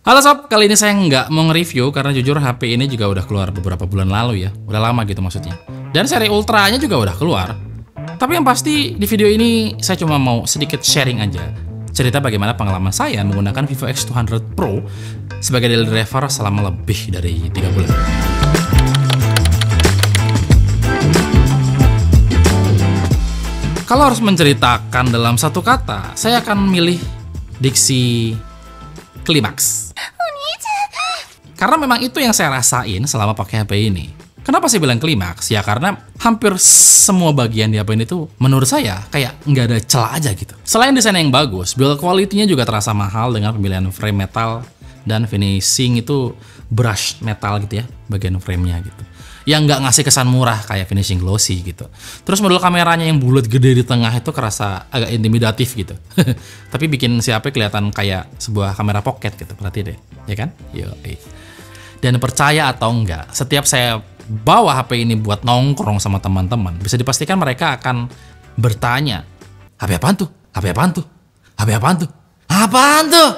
Halo sob, kali ini saya nggak mau nge-review karena jujur HP ini juga udah keluar beberapa bulan lalu ya. Udah lama gitu maksudnya. Dan seri Ultranya juga udah keluar. Tapi yang pasti di video ini saya cuma mau sedikit sharing aja. Cerita bagaimana pengalaman saya menggunakan Vivo X200 Pro sebagai daily driver selama lebih dari 3 bulan. Kalau harus menceritakan dalam satu kata, saya akan milih diksi klimaks. Karena memang itu yang saya rasain selama pakai HP ini. Kenapa saya bilang klimaks? Ya karena hampir semua bagian di HP ini tuh menurut saya kayak nggak ada celah aja gitu. Selain desainnya yang bagus, build quality-nya juga terasa mahal dengan pemilihan frame metal dan finishing itu brush metal gitu ya, bagian frame-nya gitu. Yang nggak ngasih kesan murah kayak finishing glossy gitu. Terus modul kameranya yang bulat gede di tengah itu kerasa agak intimidatif gitu. Tapi bikin si HP kelihatan kayak sebuah kamera pocket gitu, berarti deh, ya kan? Yoi. Dan percaya atau enggak, setiap saya bawa HP ini buat nongkrong sama teman-teman, bisa dipastikan mereka akan bertanya, HP apaan tuh? HP apaan tuh? HP apaan tuh? Apaan tuh?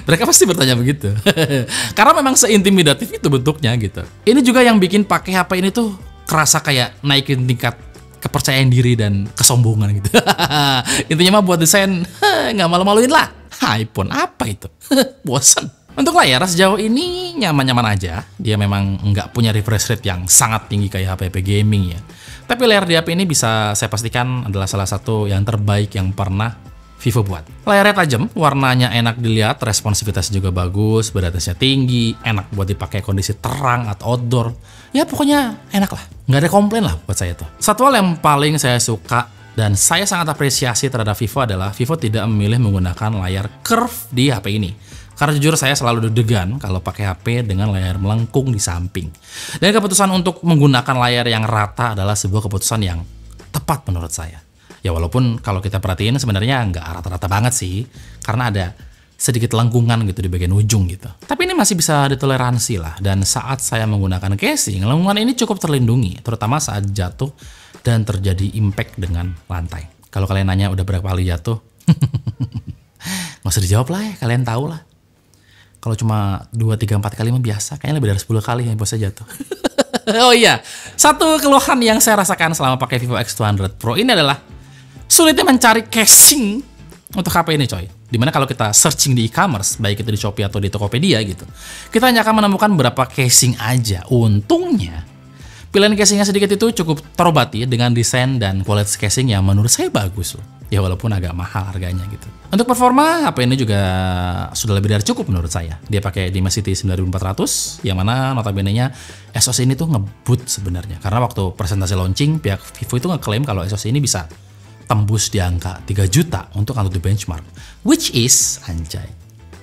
Mereka pasti bertanya begitu. Karena memang seintimidatif itu bentuknya gitu. Ini juga yang bikin pakai HP ini tuh kerasa kayak naikin tingkat kepercayaan diri dan kesombongan gitu. Intinya mah buat desain nggak malu-maluin lah. iPhone apa itu? Bosan. Untuk layar sejauh ini nyaman-nyaman aja. Dia memang nggak punya refresh rate yang sangat tinggi kayak HP gaming ya. Tapi layar di HP ini bisa saya pastikan adalah salah satu yang terbaik yang pernah Vivo buat. Layarnya tajam, warnanya enak dilihat, responsivitas juga bagus, brightness-nya tinggi, enak buat dipakai kondisi terang atau outdoor. Ya pokoknya enak lah, nggak ada komplain lah buat saya tuh. Satu hal yang paling saya suka dan saya sangat apresiasi terhadap Vivo adalah Vivo tidak memilih menggunakan layar curve di HP ini. Karena jujur saya selalu deg-degan kalau pakai HP dengan layar melengkung di samping. Dan keputusan untuk menggunakan layar yang rata adalah sebuah keputusan yang tepat menurut saya. Ya walaupun kalau kita perhatiin sebenarnya nggak rata-rata banget sih. Karena ada sedikit lengkungan gitu di bagian ujung gitu. Tapi ini masih bisa ditoleransi lah. Dan saat saya menggunakan casing, lengkungan ini cukup terlindungi. Terutama saat jatuh dan terjadi impact dengan lantai. Kalau kalian nanya udah berapa kali jatuh? Nggak usah dijawab lah ya, kalian tahu lah. Kalau cuma 2, 3, 4 kali mah biasa. Kayaknya lebih dari 10 kali yang bosnya jatuh. Oh iya, satu keluhan yang saya rasakan selama pakai Vivo X200 Pro ini adalah sulitnya mencari casing untuk HP ini coy. Dimana kalau kita searching di e-commerce, baik itu di Shopee atau di Tokopedia gitu, kita hanya akan menemukan beberapa casing aja. Untungnya, pilihan casingnya sedikit itu cukup terobati dengan desain dan kualitas casing yang menurut saya bagus loh. Ya walaupun agak mahal harganya gitu. Untuk performa, HP ini juga sudah lebih dari cukup menurut saya. Dia pakai Dimensity 9400, yang mana notabene-nya SoC ini tuh ngebut sebenarnya. Karena waktu presentasi launching, pihak Vivo itu ngeklaim kalau SoC ini bisa tembus di angka 3 juta untuk Antutu benchmark. Which is, anjay,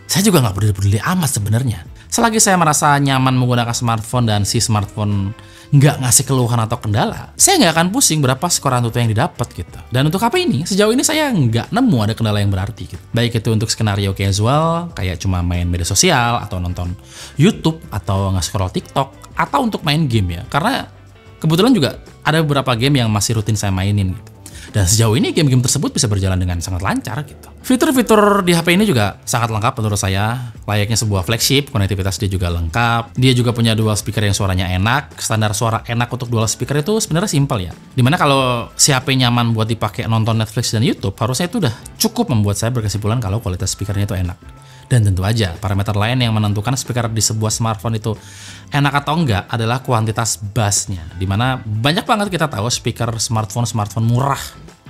saya juga nggak peduli-peduli amat sebenarnya. Selagi saya merasa nyaman menggunakan smartphone dan si smartphone nggak ngasih keluhan atau kendala, saya nggak akan pusing berapa skor Antutu yang didapat gitu. Dan untuk HP ini, sejauh ini saya nggak nemu ada kendala yang berarti gitu. Baik itu untuk skenario casual, kayak cuma main media sosial, atau nonton YouTube, atau nge-scroll TikTok, atau untuk main game ya. Karena kebetulan juga ada beberapa game yang masih rutin saya mainin gitu. Dan sejauh ini game-game tersebut bisa berjalan dengan sangat lancar gitu. Fitur-fitur di HP ini juga sangat lengkap menurut saya. Layaknya sebuah flagship, konektivitas dia juga lengkap. Dia juga punya dual speaker yang suaranya enak. Standar suara enak untuk dual speaker itu sebenarnya simpel ya. Dimana kalau si HP nyaman buat dipakai nonton Netflix dan YouTube, harusnya itu udah cukup membuat saya berkesimpulan kalau kualitas speakernya itu enak. Dan tentu aja, parameter lain yang menentukan speaker di sebuah smartphone itu enak atau enggak adalah kuantitas bassnya. Dimana banyak banget kita tahu speaker smartphone murah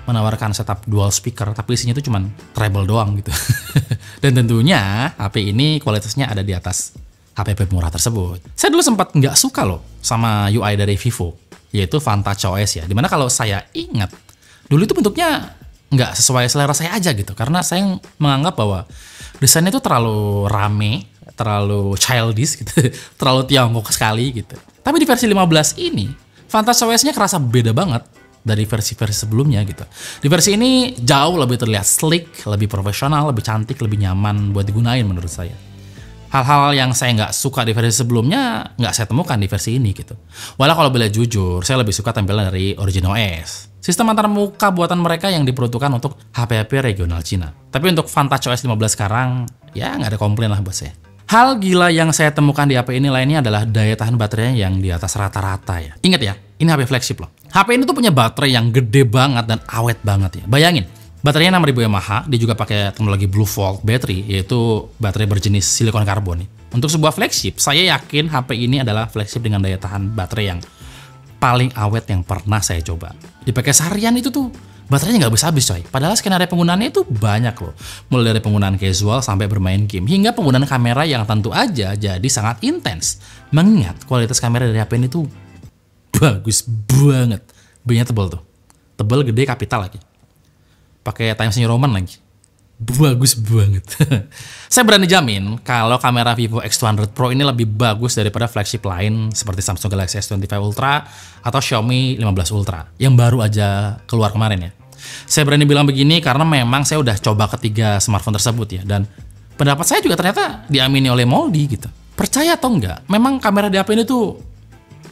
menawarkan setup dual speaker, tapi isinya itu cuma treble doang gitu. Dan tentunya HP ini kualitasnya ada di atas HP murah tersebut. Saya dulu sempat nggak suka loh sama UI dari Vivo, yaitu Vantage OS ya. Dimana kalau saya ingat, dulu itu bentuknya nggak sesuai selera saya aja gitu. Karena saya menganggap bahwa desainnya itu terlalu rame, terlalu childish gitu, terlalu Tiongkok sekali gitu. Tapi di versi 15 ini, Vantage OS-nya kerasa beda banget dari versi-versi sebelumnya gitu. Di versi ini jauh lebih terlihat sleek, lebih profesional, lebih cantik, lebih nyaman buat digunain menurut saya. Hal-hal yang saya nggak suka di versi sebelumnya nggak saya temukan di versi ini gitu. Walau kalau boleh jujur, saya lebih suka tampilan dari Origin OS. Sistem antarmuka buatan mereka yang diperuntukkan untuk HP-HP regional Cina. Tapi untuk Vantage OS 15 sekarang, ya nggak ada komplain lah buat saya. Hal gila yang saya temukan di HP ini lainnya adalah daya tahan baterainya yang di atas rata-rata ya. Ingat ya, ini HP flagship loh. HP ini tuh punya baterai yang gede banget dan awet banget ya. Bayangin, baterainya 6000 mAh, dia juga pakai teknologi Blue Volt battery, yaitu baterai berjenis silikon karbon nih. Untuk sebuah flagship, saya yakin HP ini adalah flagship dengan daya tahan baterai yang paling awet yang pernah saya coba. Dipakai seharian itu tuh baterainya nggak habis-habis coy. Padahal skenario penggunaannya itu banyak loh. Mulai dari penggunaan casual sampai bermain game, hingga penggunaan kamera yang tentu aja jadi sangat intens. Mengingat kualitas kamera dari HP ini tuh bagus banget. B-nya tebal tuh. Tebal, gede, kapital lagi. Pakai Times New Roman lagi. Bagus banget. Saya berani jamin kalau kamera Vivo X200 Pro ini lebih bagus daripada flagship lain seperti Samsung Galaxy S25 Ultra atau Xiaomi 15 Ultra yang baru aja keluar kemarin ya. Saya berani bilang begini karena memang saya udah coba ketiga smartphone tersebut ya, dan pendapat saya juga ternyata diamini oleh Moldi gitu. Percaya atau enggak, memang kamera di HP ini tuh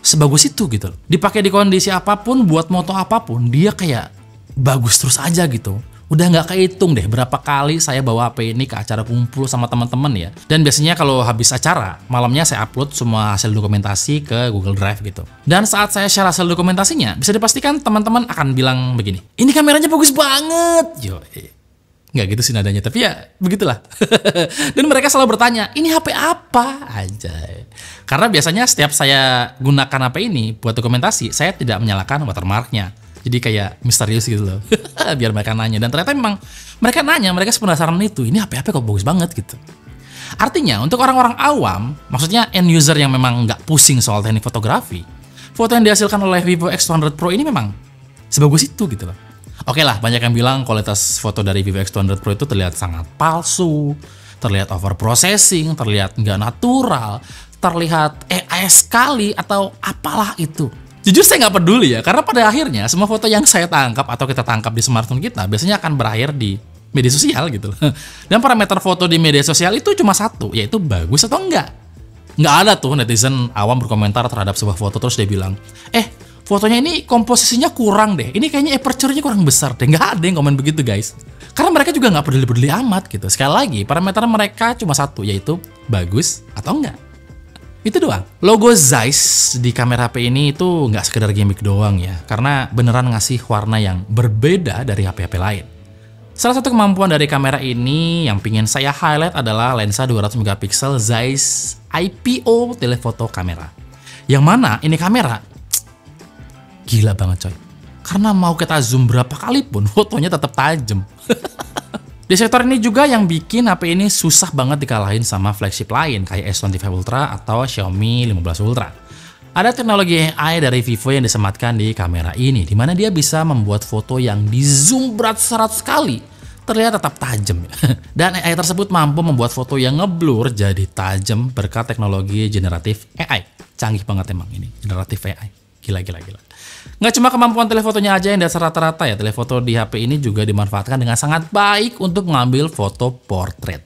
sebagus itu gitu. Dipakai di kondisi apapun, buat moto apapun, dia kayak bagus terus aja gitu. Udah nggak kehitung deh berapa kali saya bawa HP ini ke acara kumpul sama teman-teman ya. Dan biasanya kalau habis acara, malamnya saya upload semua hasil dokumentasi ke Google Drive gitu. Dan saat saya share hasil dokumentasinya, bisa dipastikan teman-teman akan bilang begini, ini kameranya bagus banget. Yo, nggak gitu sih nadanya, tapi ya begitulah. Dan mereka selalu bertanya, ini HP apa aja? Karena biasanya setiap saya gunakan HP ini buat dokumentasi, saya tidak menyalakan watermarknya. Jadi kayak misterius gitu loh. Biar mereka nanya. Dan ternyata memang mereka nanya, mereka penasaran itu. Ini HP kok bagus banget gitu. Artinya untuk orang-orang awam, maksudnya end user yang memang nggak pusing soal teknik fotografi, foto yang dihasilkan oleh Vivo X200 Pro ini memang sebagus itu gitu loh. Oke lah, banyak yang bilang kualitas foto dari Vivo X200 Pro itu terlihat sangat palsu, terlihat over processing, terlihat nggak natural, terlihat AI sekali atau apalah itu. Jujur saya nggak peduli ya, karena pada akhirnya semua foto yang saya tangkap atau kita tangkap di smartphone kita biasanya akan berakhir di media sosial gitu. Dan parameter foto di media sosial itu cuma satu, yaitu bagus atau enggak. Nggak ada tuh netizen awam berkomentar terhadap sebuah foto terus dia bilang, fotonya ini komposisinya kurang deh, ini kayaknya aperture-nya kurang besar deh. Nggak ada yang komen begitu guys. Karena mereka juga nggak peduli-peduli amat gitu. Sekali lagi, parameter mereka cuma satu, yaitu bagus atau enggak. Itu doang. Logo Zeiss di kamera HP ini itu nggak sekedar gimmick doang ya, karena beneran ngasih warna yang berbeda dari HP-HP lain. Salah satu kemampuan dari kamera ini yang pingin saya highlight adalah lensa 200 megapiksel Zeiss IPO telephoto kamera. Yang mana ini kamera gila banget coy. Karena mau kita zoom berapa kali pun fotonya tetap tajam. Di sektor ini juga yang bikin HP ini susah banget dikalahin sama flagship lain kayak S25 Ultra atau Xiaomi 15 Ultra. Ada teknologi AI dari Vivo yang disematkan di kamera ini, di mana dia bisa membuat foto yang di zoom berat 100 kali terlihat tetap tajam. Dan AI tersebut mampu membuat foto yang ngeblur jadi tajam berkat teknologi generatif AI. Canggih banget emang ini, generatif AI. Gila. Nggak cuma kemampuan telefotonya aja yang dasar rata-rata ya, telefoto di HP ini juga dimanfaatkan dengan sangat baik untuk mengambil foto portrait.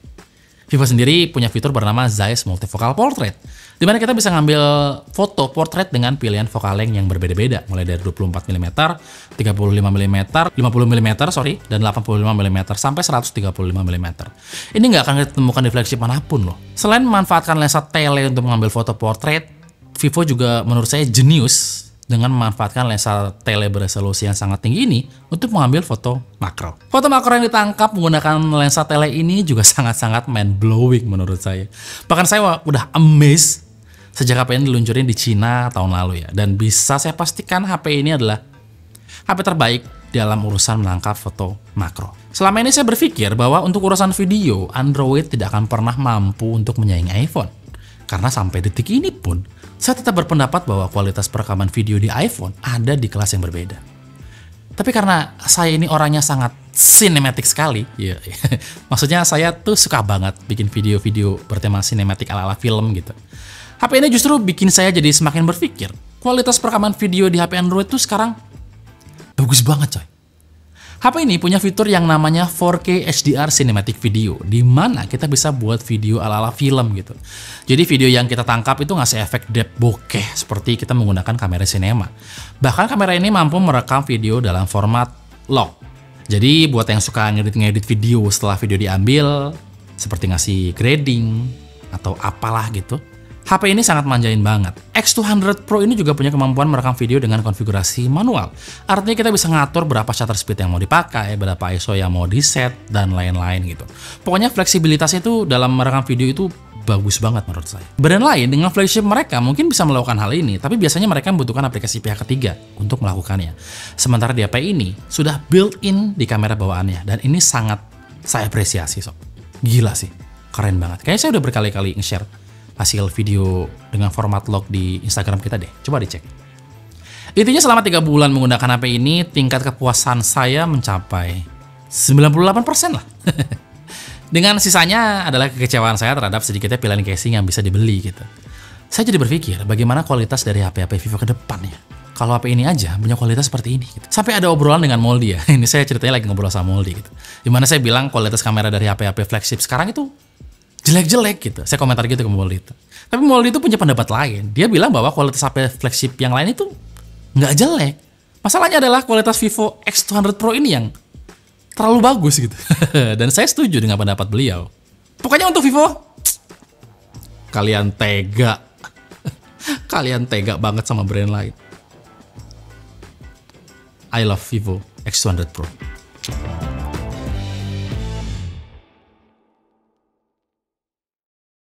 Vivo sendiri punya fitur bernama Zeiss Multifocal Portrait, di mana kita bisa ngambil foto portrait dengan pilihan focal length yang berbeda-beda, mulai dari 24 mm, 35 mm, 50 mm, dan 85 mm sampai 135 mm. Ini nggak akan ditemukan di flagship manapun loh. Selain memanfaatkan lensa tele untuk mengambil foto portrait, Vivo juga menurut saya jenius dengan memanfaatkan lensa tele beresolusi yang sangat tinggi ini untuk mengambil foto makro. Foto makro yang ditangkap menggunakan lensa tele ini juga sangat-sangat mind-blowing menurut saya. Bahkan saya udah amazed sejak HP ini diluncurin di Cina tahun lalu ya. Dan bisa saya pastikan HP ini adalah HP terbaik dalam urusan menangkap foto makro. Selama ini saya berpikir bahwa untuk urusan video, Android tidak akan pernah mampu untuk menyaingi iPhone. Karena sampai detik ini pun, saya tetap berpendapat bahwa kualitas perekaman video di iPhone ada di kelas yang berbeda. Tapi karena saya ini orangnya sangat sinematik sekali, maksudnya saya tuh suka banget bikin video-video bertema sinematik ala-ala film gitu. HP ini justru bikin saya jadi semakin berpikir, kualitas perekaman video di HP Android tuh sekarang bagus banget coy. HP ini punya fitur yang namanya 4K HDR Cinematic Video, di mana kita bisa buat video ala-ala film gitu. Jadi video yang kita tangkap itu ngasih efek depth bokeh seperti kita menggunakan kamera sinema. Bahkan kamera ini mampu merekam video dalam format log. Jadi buat yang suka ngedit-ngedit video setelah video diambil, seperti ngasih grading atau apalah gitu. HP ini sangat manjain banget. X200 Pro ini juga punya kemampuan merekam video dengan konfigurasi manual. Artinya kita bisa ngatur berapa shutter speed yang mau dipakai, berapa ISO yang mau di-set, dan lain-lain gitu. Pokoknya fleksibilitasnya itu dalam merekam video itu bagus banget menurut saya. Brand lain dengan flagship mereka mungkin bisa melakukan hal ini, tapi biasanya mereka membutuhkan aplikasi pihak ketiga untuk melakukannya. Sementara di HP ini sudah built-in di kamera bawaannya, dan ini sangat saya apresiasi sob. Gila sih, keren banget. Kayaknya saya udah berkali-kali nge-share hasil video dengan format log di Instagram kita deh. Coba dicek. Intinya selama 3 bulan menggunakan HP ini, tingkat kepuasan saya mencapai 98% lah. Dengan sisanya adalah kekecewaan saya terhadap sedikitnya pilihan casing yang bisa dibeli gitu. Saya jadi berpikir bagaimana kualitas dari HP-HP Vivo ke depannya. Kalau HP ini aja punya kualitas seperti ini gitu. Sampai ada obrolan dengan Moldy ya. Ini saya ceritanya lagi ngobrol sama Moldy gitu. Dimana saya bilang kualitas kamera dari HP-HP flagship sekarang itu jelek-jelek gitu. Saya komentar gitu ke Moldy itu. Tapi Moldy itu punya pendapat lain. Dia bilang bahwa kualitas HP flagship yang lain itu nggak jelek. Masalahnya adalah kualitas Vivo X200 Pro ini yang terlalu bagus gitu. Dan saya setuju dengan pendapat beliau. Pokoknya untuk Vivo, kalian tega. Kalian tega banget sama brand lain. I love Vivo X200 Pro.